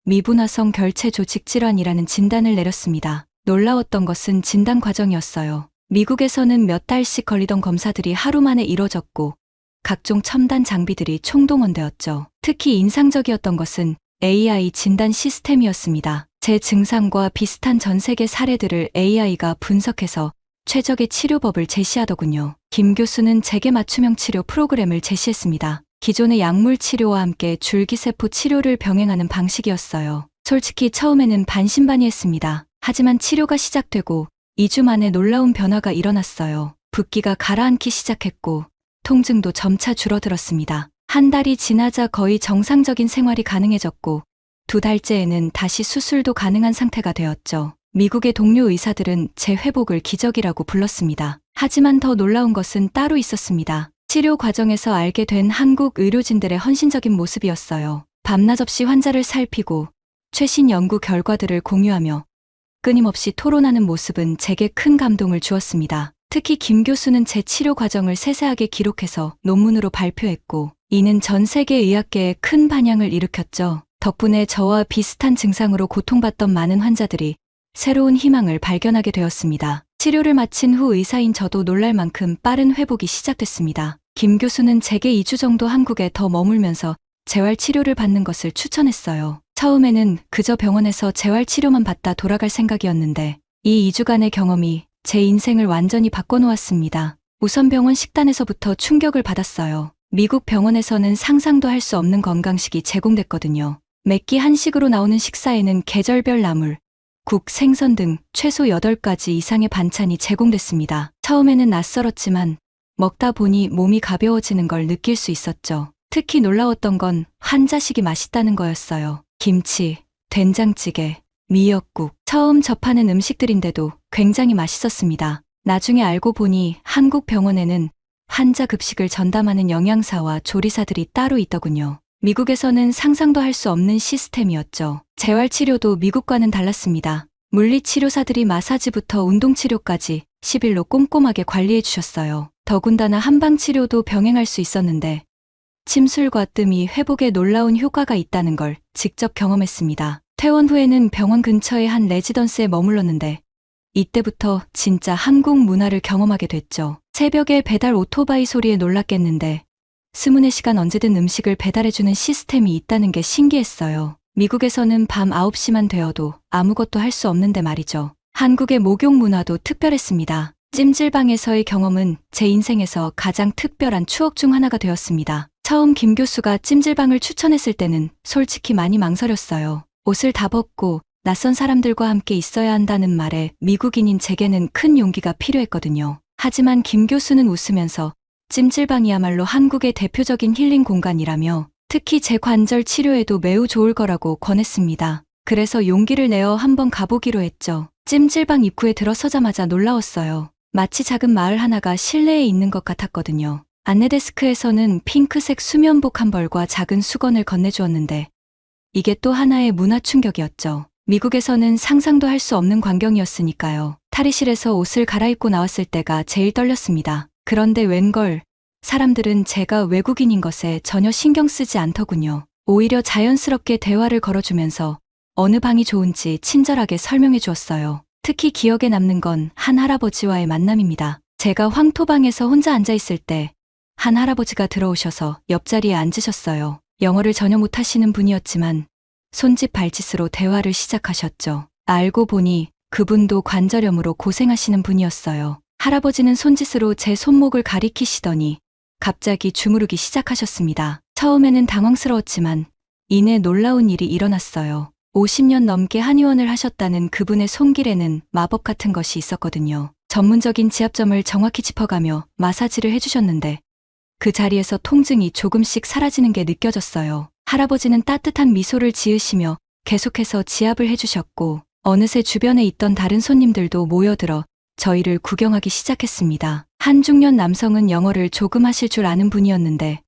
미분화성 결체 조직 질환이라는 진단을 내렸습니다. 놀라웠던 것은 진단 과정이었어요. 미국에서는 몇 달씩 걸리던 검사들이 하루 만에 이뤄졌고 각종 첨단 장비들이 총동원되었죠. 특히 인상적이었던 것은 AI 진단 시스템이었습니다. 제 증상과 비슷한 전 세계 사례들을 AI가 분석해서 최적의 치료법을 제시하더군요. 김 교수는 제게 맞춤형 치료 프로그램을 제시했습니다. 기존의 약물 치료와 함께 줄기세포 치료를 병행하는 방식이었어요. 솔직히 처음에는 반신반의했습니다. 하지만 치료가 시작되고 2주 만에 놀라운 변화가 일어났어요. 붓기가 가라앉기 시작했고 통증도 점차 줄어들었습니다. 한 달이 지나자 거의 정상적인 생활이 가능해졌고 2달째에는 다시 수술도 가능한 상태가 되었죠. 미국의 동료 의사들은 제 회복을 기적이라고 불렀습니다. 하지만 더 놀라운 것은 따로 있었습니다. 치료 과정에서 알게 된 한국 의료진들의 헌신적인 모습이었어요. 밤낮 없이 환자를 살피고 최신 연구 결과들을 공유하며 끊임없이 토론하는 모습은 제게 큰 감동을 주었습니다. 특히 김 교수는 제 치료 과정을 세세하게 기록해서 논문으로 발표했고 이는 전 세계 의학계에 큰 반향을 일으켰죠. 덕분에 저와 비슷한 증상으로 고통받던 많은 환자들이 새로운 희망을 발견하게 되었습니다. 치료를 마친 후 의사인 저도 놀랄 만큼 빠른 회복이 시작됐습니다. 김 교수는 제게 2주 정도 한국에 더 머물면서 재활치료를 받는 것을 추천했어요. 처음에는 그저 병원에서 재활치료만 받다 돌아갈 생각이었는데 이 2주간의 경험이 제 인생을 완전히 바꿔놓았습니다. 우선 병원 식단에서부터 충격을 받았어요. 미국 병원에서는 상상도 할 수 없는 건강식이 제공됐거든요. 매끼 한식으로 나오는 식사에는 계절별 나물, 국, 생선 등 최소 8가지 이상의 반찬이 제공됐습니다. 처음에는 낯설었지만 먹다 보니 몸이 가벼워지는 걸 느낄 수 있었죠. 특히 놀라웠던 건 환자식이 맛있다는 거였어요. 김치, 된장찌개, 미역국. 처음 접하는 음식들인데도 굉장히 맛있었습니다. 나중에 알고 보니 한국 병원에는 환자 급식을 전담하는 영양사와 조리사들이 따로 있더군요. 미국에서는 상상도 할 수 없는 시스템이었죠. 재활치료도 미국과는 달랐습니다. 물리치료사들이 마사지부터 운동치료까지 10일로 꼼꼼하게 관리해 주셨어요. 더군다나 한방치료도 병행할 수 있었는데 침술과 뜸이 회복에 놀라운 효과가 있다는 걸 직접 경험했습니다. 퇴원 후에는 병원 근처의 한 레지던스에 머물렀는데 이때부터 진짜 한국 문화를 경험하게 됐죠. 새벽에 배달 오토바이 소리에 놀랐겠는데 스문의 시간 언제든 음식을 배달해주는 시스템이 있다는 게 신기했어요. 미국에서는 밤 9시만 되어도 아무것도 할 수 없는데 말이죠. 한국의 목욕 문화도 특별했습니다. 찜질방에서의 경험은 제 인생에서 가장 특별한 추억 중 하나가 되었습니다. 처음 김 교수가 찜질방을 추천했을 때는 솔직히 많이 망설였어요. 옷을 다 벗고 낯선 사람들과 함께 있어야 한다는 말에 미국인인 제게는 큰 용기가 필요했거든요. 하지만 김 교수는 웃으면서 찜질방이야말로 한국의 대표적인 힐링 공간이라며 특히 제 관절 치료에도 매우 좋을 거라고 권했습니다. 그래서 용기를 내어 한번 가보기로 했죠. 찜질방 입구에 들어서자마자 놀라웠어요. 마치 작은 마을 하나가 실내에 있는 것 같았거든요. 안내 데스크에서는 핑크색 수면복 한 벌과 작은 수건을 건네주었는데 이게 또 하나의 문화 충격이었죠. 미국에서는 상상도 할 수 없는 광경이었으니까요. 탈의실에서 옷을 갈아입고 나왔을 때가 제일 떨렸습니다. 그런데 웬걸 사람들은 제가 외국인인 것에 전혀 신경 쓰지 않더군요. 오히려 자연스럽게 대화를 걸어주면서 어느 방이 좋은지 친절하게 설명해 주었어요. 특히 기억에 남는 건 한 할아버지와의 만남입니다. 제가 황토방에서 혼자 앉아있을 때 한 할아버지가 들어오셔서 옆자리에 앉으셨어요. 영어를 전혀 못하시는 분이었지만 손짓 발짓으로 대화를 시작하셨죠. 알고 보니 그분도 관절염으로 고생하시는 분이었어요. 할아버지는 손짓으로 제 손목을 가리키시더니 갑자기 주무르기 시작하셨습니다. 처음에는 당황스러웠지만 이내 놀라운 일이 일어났어요. 50년 넘게 한의원을 하셨다는 그분의 손길에는 마법 같은 것이 있었거든요. 전문적인 지압점을 정확히 짚어가며 마사지를 해주셨는데 그 자리에서 통증이 조금씩 사라지는 게 느껴졌어요. 할아버지는 따뜻한 미소를 지으시며 계속해서 지압을 해주셨고 어느새 주변에 있던 다른 손님들도 모여들어 저희를 구경하기 시작했습니다. 한 중년 남성은 영어를 조금 하실 줄 아는 분이었는데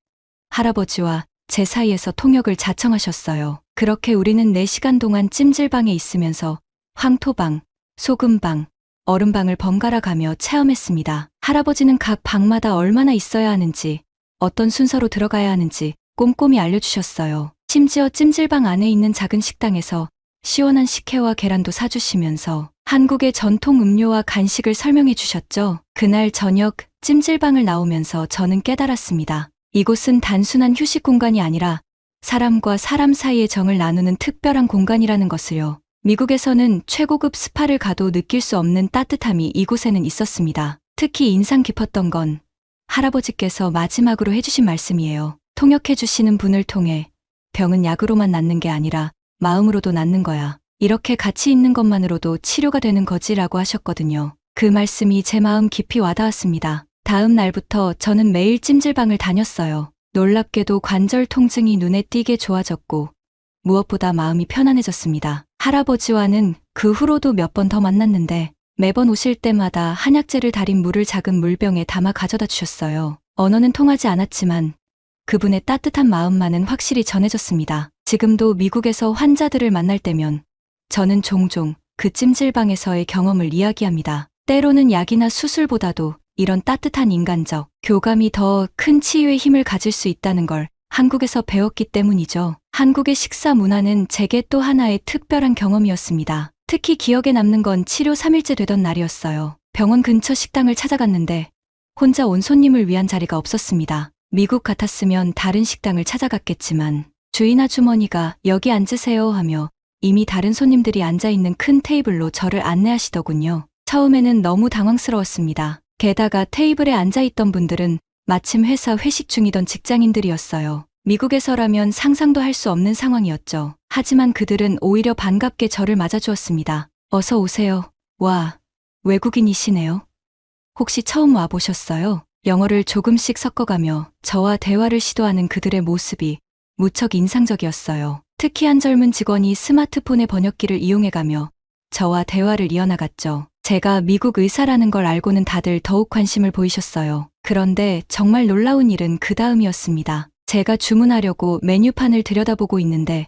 할아버지와 제 사이에서 통역을 자청하셨어요. 그렇게 우리는 4시간 동안 찜질방에 있으면서 황토방, 소금방, 얼음방을 번갈아 가며 체험했습니다. 할아버지는 각 방마다 얼마나 있어야 하는지, 어떤 순서로 들어가야 하는지 꼼꼼히 알려주셨어요. 심지어 찜질방 안에 있는 작은 식당에서 시원한 식혜와 계란도 사주시면서 한국의 전통 음료와 간식을 설명해 주셨죠. 그날 저녁 찜질방을 나오면서 저는 깨달았습니다. 이곳은 단순한 휴식 공간이 아니라 사람과 사람 사이의 정을 나누는 특별한 공간이라는 것을요. 미국에서는 최고급 스파를 가도 느낄 수 없는 따뜻함이 이곳에는 있었습니다. 특히 인상 깊었던 건 할아버지께서 마지막으로 해주신 말씀이에요. 통역해주시는 분을 통해 병은 약으로만 낫는 게 아니라 마음으로도 낫는 거야. 이렇게 같이 있는 것만으로도 치료가 되는 거지라고 하셨거든요. 그 말씀이 제 마음 깊이 와닿았습니다. 다음 날부터 저는 매일 찜질방을 다녔어요. 놀랍게도 관절 통증이 눈에 띄게 좋아졌고 무엇보다 마음이 편안해졌습니다. 할아버지와는 그 후로도 몇 번 더 만났는데 매번 오실 때마다 한약재를 달인 물을 작은 물병에 담아 가져다 주셨어요. 언어는 통하지 않았지만 그분의 따뜻한 마음만은 확실히 전해졌습니다. 지금도 미국에서 환자들을 만날 때면 저는 종종 그 찜질방에서의 경험을 이야기합니다. 때로는 약이나 수술보다도 이런 따뜻한 인간적 교감이 더 큰 치유의 힘을 가질 수 있다는 걸 한국에서 배웠기 때문이죠. 한국의 식사 문화는 제게 또 하나의 특별한 경험이었습니다. 특히 기억에 남는 건 치료 3일째 되던 날이었어요. 병원 근처 식당을 찾아갔는데 혼자 온 손님을 위한 자리가 없었습니다. 미국 같았으면 다른 식당을 찾아갔겠지만 주인 아주머니가 여기 앉으세요 하며 이미 다른 손님들이 앉아있는 큰 테이블로 저를 안내하시더군요. 처음에는 너무 당황스러웠습니다. 게다가 테이블에 앉아있던 분들은 마침 회사 회식 중이던 직장인들이었어요. 미국에서라면 상상도 할 수 없는 상황이었죠. 하지만 그들은 오히려 반갑게 저를 맞아주었습니다. 어서 오세요. 와, 외국인이시네요. 혹시 처음 와보셨어요? 영어를 조금씩 섞어가며 저와 대화를 시도하는 그들의 모습이 무척 인상적이었어요. 특히 한 젊은 직원이 스마트폰의 번역기를 이용해가며 저와 대화를 이어나갔죠. 제가 미국 의사라는 걸 알고는 다들 더욱 관심을 보이셨어요. 그런데 정말 놀라운 일은 그 다음이었습니다. 제가 주문하려고 메뉴판을 들여다보고 있는데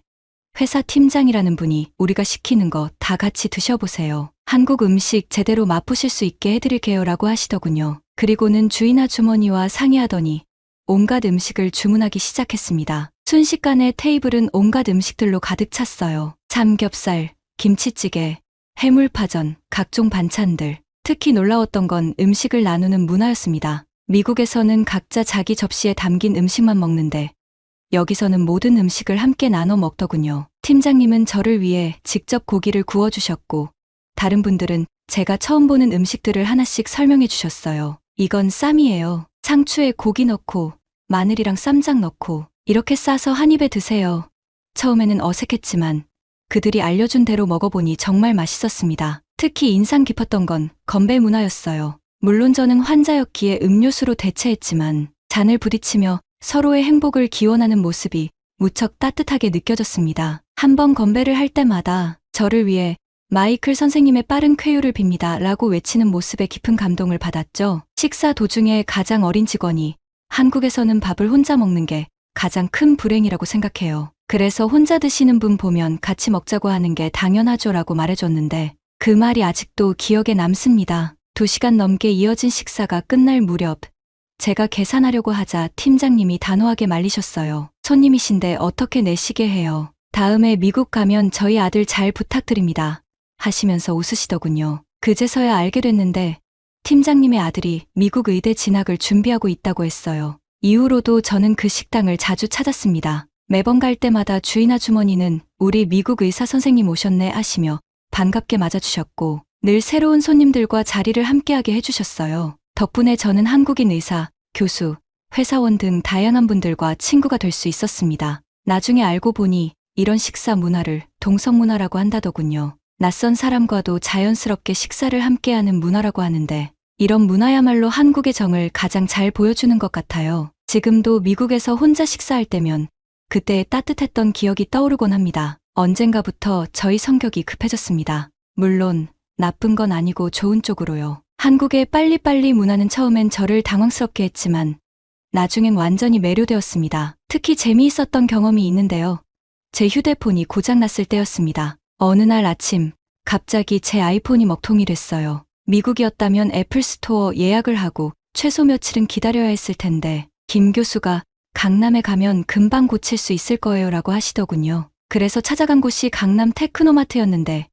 회사 팀장이라는 분이 우리가 시키는 거 다 같이 드셔보세요. 한국 음식 제대로 맛보실 수 있게 해드릴게요 라고 하시더군요. 그리고는 주인 아주머니와 상의하더니 온갖 음식을 주문하기 시작했습니다. 순식간에 테이블은 온갖 음식들로 가득 찼어요. 삼겹살, 김치찌개, 해물파전, 각종 반찬들. 특히 놀라웠던 건 음식을 나누는 문화였습니다. 미국에서는 각자 자기 접시에 담긴 음식만 먹는데 여기서는 모든 음식을 함께 나눠 먹더군요. 팀장님은 저를 위해 직접 고기를 구워주셨고 다른 분들은 제가 처음 보는 음식들을 하나씩 설명해 주셨어요. 이건 쌈이에요. 상추에 고기 넣고 마늘이랑 쌈장 넣고 이렇게 싸서 한 입에 드세요. 처음에는 어색했지만 그들이 알려준 대로 먹어보니 정말 맛있었습니다. 특히 인상 깊었던 건 건배 문화였어요. 물론 저는 환자였기에 음료수로 대체했지만 잔을 부딪히며 서로의 행복을 기원하는 모습이 무척 따뜻하게 느껴졌습니다. 한 번 건배를 할 때마다 저를 위해 마이클 선생님의 빠른 쾌유를 빕니다 라고 외치는 모습에 깊은 감동을 받았죠. 식사 도중에 가장 어린 직원이 한국에서는 밥을 혼자 먹는 게 가장 큰 불행이라고 생각해요. 그래서 혼자 드시는 분 보면 같이 먹자고 하는 게 당연하죠 라고 말해줬는데 그 말이 아직도 기억에 남습니다. 2시간 넘게 이어진 식사가 끝날 무렵 제가 계산하려고 하자 팀장님이 단호하게 말리셨어요. 손님이신데 어떻게 내시게 해요. 다음에 미국 가면 저희 아들 잘 부탁드립니다. 하시면서 웃으시더군요. 그제서야 알게 됐는데 팀장님의 아들이 미국 의대 진학을 준비하고 있다고 했어요. 이후로도 저는 그 식당을 자주 찾았습니다. 매번 갈 때마다 주인 아주머니는 우리 미국 의사 선생님 오셨네 하시며 반갑게 맞아주셨고 늘 새로운 손님들과 자리를 함께하게 해주셨어요. 덕분에 저는 한국인 의사, 교수, 회사원 등 다양한 분들과 친구가 될 수 있었습니다. 나중에 알고 보니 이런 식사 문화를 동성문화라고 한다더군요. 낯선 사람과도 자연스럽게 식사를 함께하는 문화라고 하는데 이런 문화야말로 한국의 정을 가장 잘 보여주는 것 같아요. 지금도 미국에서 혼자 식사할 때면 그때의 따뜻했던 기억이 떠오르곤 합니다. 언젠가부터 저희 성격이 급해졌습니다. 물론 나쁜 건 아니고 좋은 쪽으로요. 한국의 빨리빨리 문화는 처음엔 저를 당황스럽게 했지만 나중엔 완전히 매료되었습니다. 특히 재미있었던 경험이 있는데요. 제 휴대폰이 고장났을 때였습니다. 어느 날 아침 갑자기 제 아이폰이 먹통이 됐어요. 미국이었다면 애플 스토어 예약을 하고 최소 며칠은 기다려야 했을 텐데 김 교수가 강남에 가면 금방 고칠 수 있을 거예요 라고 하시더군요. 그래서 찾아간 곳이 강남 테크노마트였는데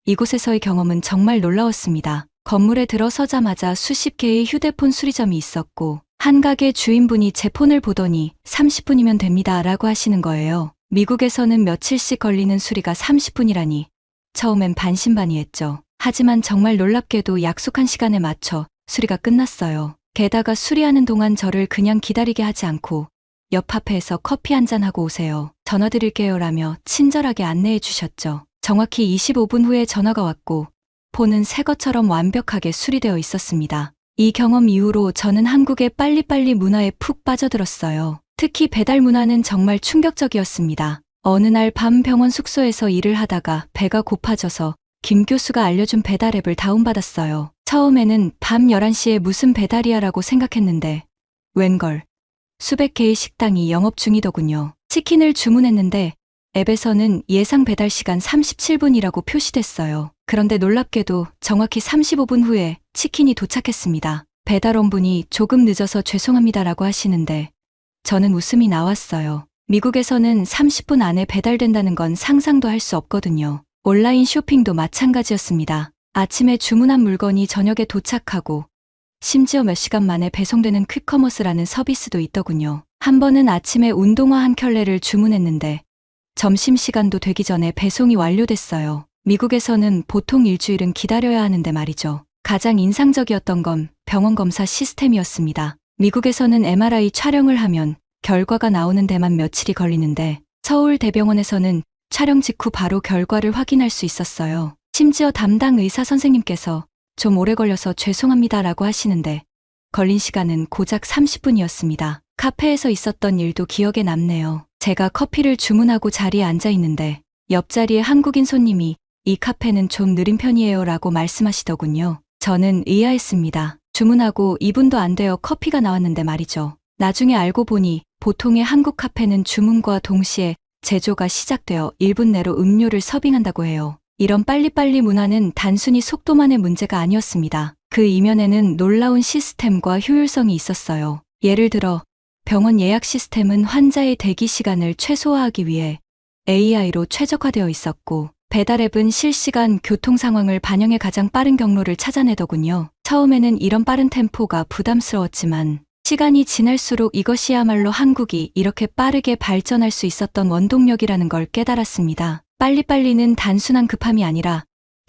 이곳에서의 경험은 정말 놀라웠습니다. 건물에 들어서자마자 수십 개의 휴대폰 수리점이 있었고 한 가게 주인분이 제 폰을 보더니 30분이면 됩니다 라고 하시는 거예요. 미국에서는 며칠씩 걸리는 수리가 30분이라니 처음엔 반신반의했죠. 하지만 정말 놀랍게도 약속한 시간에 맞춰 수리가 끝났어요. 게다가 수리하는 동안 저를 그냥 기다리게 하지 않고 옆 카페에서 커피 한잔 하고 오세요. 전화 드릴게요 라며 친절하게 안내해 주셨죠. 정확히 25분 후에 전화가 왔고 폰은 새 것처럼 완벽하게 수리되어 있었습니다. 이 경험 이후로 저는 한국의 빨리빨리 문화에 푹 빠져들었어요. 특히 배달 문화는 정말 충격적이었습니다. 어느 날 밤 병원 숙소에서 일을 하다가 배가 고파져서 김 교수가 알려준 배달 앱을 다운받았어요. 처음에는 밤 11시에 무슨 배달이야 라고 생각했는데 웬걸 수백 개의 식당이 영업 중이더군요. 치킨을 주문했는데 앱에서는 예상 배달 시간 37분이라고 표시됐어요. 그런데 놀랍게도 정확히 35분 후에 치킨이 도착했습니다. 배달원분이 조금 늦어서 죄송합니다라고 하시는데 저는 웃음이 나왔어요. 미국에서는 30분 안에 배달된다는 건 상상도 할 수 없거든요. 온라인 쇼핑도 마찬가지였습니다. 아침에 주문한 물건이 저녁에 도착하고 심지어 몇 시간 만에 배송되는 퀵커머스라는 서비스도 있더군요. 한 번은 아침에 운동화 한 켤레를 주문했는데 점심시간도 되기 전에 배송이 완료됐어요. 미국에서는 보통 일주일은 기다려야 하는데 말이죠. 가장 인상적이었던 건 병원 검사 시스템이었습니다. 미국에서는 MRI 촬영을 하면 결과가 나오는 데만 며칠이 걸리는데 서울대병원에서는 촬영 직후 바로 결과를 확인할 수 있었어요. 심지어 담당 의사 선생님께서 좀 오래 걸려서 죄송합니다라고 하시는데 걸린 시간은 고작 30분이었습니다. 카페에서 있었던 일도 기억에 남네요. 제가 커피를 주문하고 자리에 앉아 있는데 옆자리에 한국인 손님이 이 카페는 좀 느린 편이에요 라고 말씀하시더군요. 저는 의아했습니다. 주문하고 2분도 안 되어 커피가 나왔는데 말이죠. 나중에 알고 보니 보통의 한국 카페는 주문과 동시에 제조가 시작되어 1분 내로 음료를 서빙한다고 해요. 이런 빨리빨리 문화는 단순히 속도만의 문제가 아니었습니다. 그 이면에는 놀라운 시스템과 효율성이 있었어요. 예를 들어 병원 예약 시스템은 환자의 대기 시간을 최소화하기 위해 AI로 최적화되어 있었고, 배달앱은 실시간 교통 상황을 반영해 가장 빠른 경로를 찾아내더군요. 처음에는 이런 빠른 템포가 부담스러웠지만 시간이 지날수록 이것이야말로 한국이 이렇게 빠르게 발전할 수 있었던 원동력이라는 걸 깨달았습니다. 빨리빨리는 단순한 급함이 아니라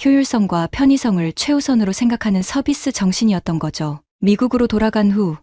효율성과 편의성을 최우선으로 생각하는 서비스 정신이었던 거죠. 미국으로 돌아간 후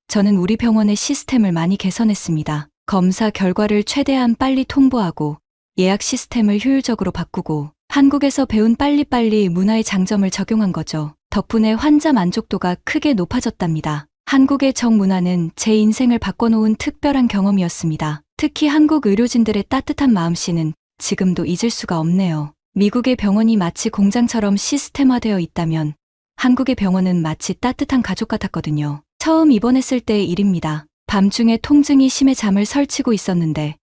저는 우리 병원의 시스템을 많이 개선했습니다. 검사 결과를 최대한 빨리 통보하고 예약 시스템을 효율적으로 바꾸고 한국에서 배운 빨리빨리 문화의 장점을 적용한 거죠. 덕분에 환자 만족도가 크게 높아졌답니다. 한국의 정문화는 제 인생을 바꿔놓은 특별한 경험이었습니다. 특히 한국 의료진들의 따뜻한 마음씨는 지금도 잊을 수가 없네요. 미국의 병원이 마치 공장처럼 시스템화되어 있다면 한국의 병원은 마치 따뜻한 가족 같았거든요. 처음 입원했을 때의 일입니다. 밤중에 통증이 심해 잠을 설치고 있었는데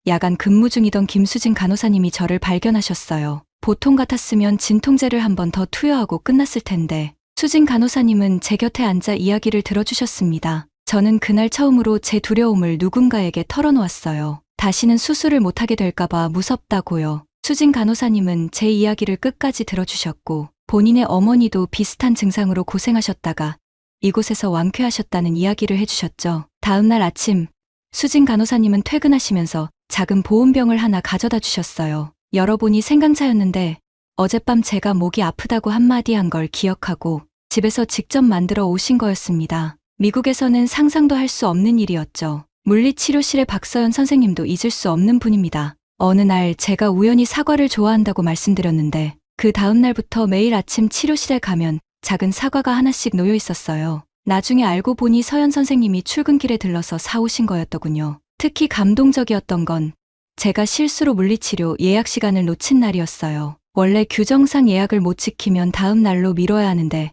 야간 근무 중이던 김수진 간호사님이 저를 발견하셨어요. 보통 같았으면 진통제를 한 번 더 투여하고 끝났을 텐데 수진 간호사님은 제 곁에 앉아 이야기를 들어주셨습니다. 저는 그날 처음으로 제 두려움을 누군가에게 털어놓았어요. 다시는 수술을 못하게 될까봐 무섭다고요. 수진 간호사님은 제 이야기를 끝까지 들어주셨고 본인의 어머니도 비슷한 증상으로 고생하셨다가 이곳에서 완쾌하셨다는 이야기를 해주셨죠. 다음날 아침 수진 간호사님은 퇴근하시면서 작은 보온병을 하나 가져다 주셨어요. 열어보니 생강차였는데 어젯밤 제가 목이 아프다고 한마디 한 걸 기억하고 집에서 직접 만들어 오신 거였습니다. 미국에서는 상상도 할 수 없는 일이었죠. 물리치료실의 박서연 선생님도 잊을 수 없는 분입니다. 어느 날 제가 우연히 사과를 좋아한다고 말씀드렸는데 그 다음 날부터 매일 아침 치료실에 가면 작은 사과가 하나씩 놓여 있었어요. 나중에 알고 보니 서연 선생님이 출근길에 들러서 사오신 거였더군요. 특히 감동적이었던 건 제가 실수로 물리치료 예약 시간을 놓친 날이었어요. 원래 규정상 예약을 못 지키면 다음 날로 미뤄야 하는데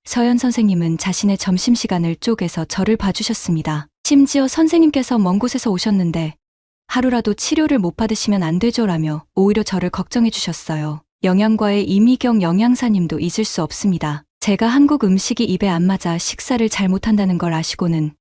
서연 선생님은 자신의 점심시간을 쪼개서 저를 봐주셨습니다. 심지어 선생님께서 먼 곳에서 오셨는데 하루라도 치료를 못 받으시면 안 되죠라며 오히려 저를 걱정해 주셨어요. 영양과의 이미경 영양사님도 잊을 수 없습니다. 제가 한국 음식이 입에 안 맞아 식사를 잘못한다는 걸 아시고는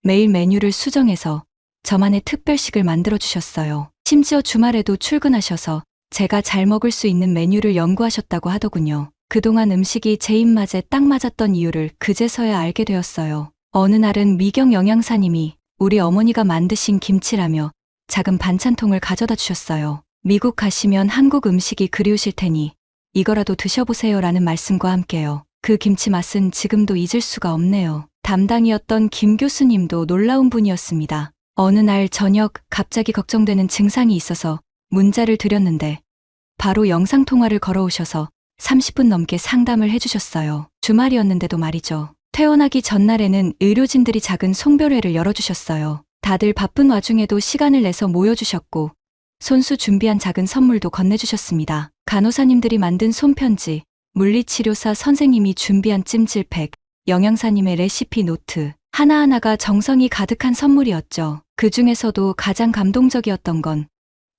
매일 메뉴를 수정해서 저만의 특별식을 만들어 주셨어요. 심지어 주말에도 출근하셔서 제가 잘 먹을 수 있는 메뉴를 연구하셨다고 하더군요. 그동안 음식이 제 입맛에 딱 맞았던 이유를 그제서야 알게 되었어요. 어느 날은 미경 영양사님이 우리 어머니가 만드신 김치라며 작은 반찬통을 가져다 주셨어요. 미국 가시면 한국 음식이 그리우실 테니 이거라도 드셔보세요 라는 말씀과 함께요. 그 김치 맛은 지금도 잊을 수가 없네요. 담당이었던 김 교수님도 놀라운 분이었습니다. 어느 날 저녁 갑자기 걱정되는 증상이 있어서 문자를 드렸는데 바로 영상통화를 걸어오셔서 30분 넘게 상담을 해주셨어요. 주말이었는데도 말이죠. 퇴원하기 전날에는 의료진들이 작은 송별회를 열어주셨어요. 다들 바쁜 와중에도 시간을 내서 모여주셨고 손수 준비한 작은 선물도 건네주셨습니다. 간호사님들이 만든 손편지, 물리치료사 선생님이 준비한 찜질팩, 영양사님의 레시피 노트, 하나하나가 정성이 가득한 선물이었죠. 그 중에서도 가장 감동적이었던 건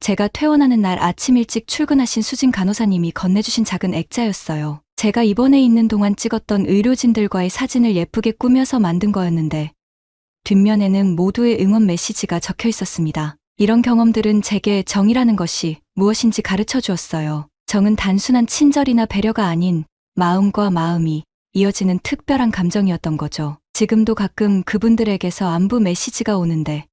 제가 퇴원하는 날 아침 일찍 출근하신 수진 간호사님이 건네주신 작은 액자였어요. 제가 입원해 있는 동안 찍었던 의료진들과의 사진을 예쁘게 꾸며서 만든 거였는데 뒷면에는 모두의 응원 메시지가 적혀 있었습니다. 이런 경험들은 제게 정이라는 것이 무엇인지 가르쳐 주었어요. 정은 단순한 친절이나 배려가 아닌 마음과 마음이 이어지는 특별한 감정이었던 거죠. 지금도 가끔 그분들에게서 안부 메시지가 오는데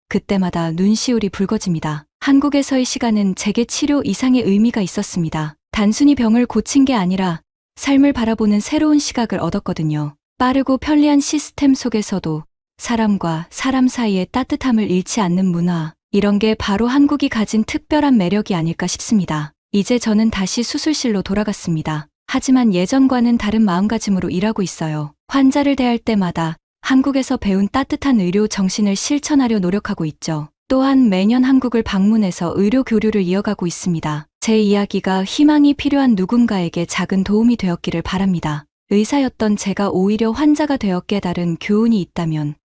그때마다 눈시울이 붉어집니다. 한국에서의 시간은 제게 치료 이상의 의미가 있었습니다. 단순히 병을 고친 게 아니라 삶을 바라보는 새로운 시각을 얻었거든요. 빠르고 편리한 시스템 속에서도 사람과 사람 사이의 따뜻함을 잃지 않는 문화, 이런 게 바로 한국이 가진 특별한 매력이 아닐까 싶습니다. 이제 저는 다시 수술실로 돌아갔습니다. 하지만 예전과는 다른 마음가짐으로 일하고 있어요. 환자를 대할 때마다 한국에서 배운 따뜻한 의료 정신을 실천하려 노력하고 있죠. 또한 매년 한국을 방문해서 의료 교류를 이어가고 있습니다. 제 이야기가 희망이 필요한 누군가에게 작은 도움이 되었기를 바랍니다. 의사였던 제가 오히려 환자가 되어 깨달은 교훈이 있다면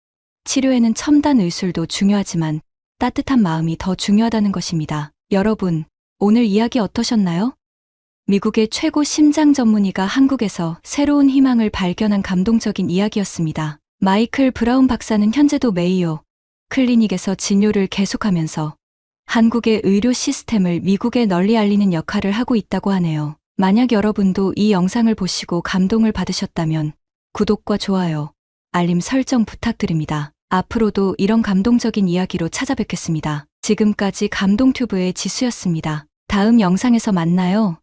치료에는 첨단 의술도 중요하지만 따뜻한 마음이 더 중요하다는 것입니다. 여러분, 오늘 이야기 어떠셨나요? 미국의 최고 심장 전문의가 한국에서 새로운 희망을 발견한 감동적인 이야기였습니다. 마이클 브라운 박사는 현재도 메이오 클리닉에서 진료를 계속하면서 한국의 의료 시스템을 미국에 널리 알리는 역할을 하고 있다고 하네요. 만약 여러분도 이 영상을 보시고 감동을 받으셨다면 구독과 좋아요, 알림 설정 부탁드립니다. 앞으로도 이런 감동적인 이야기로 찾아뵙겠습니다. 지금까지 감동튜브의 지수였습니다. 다음 영상에서 만나요.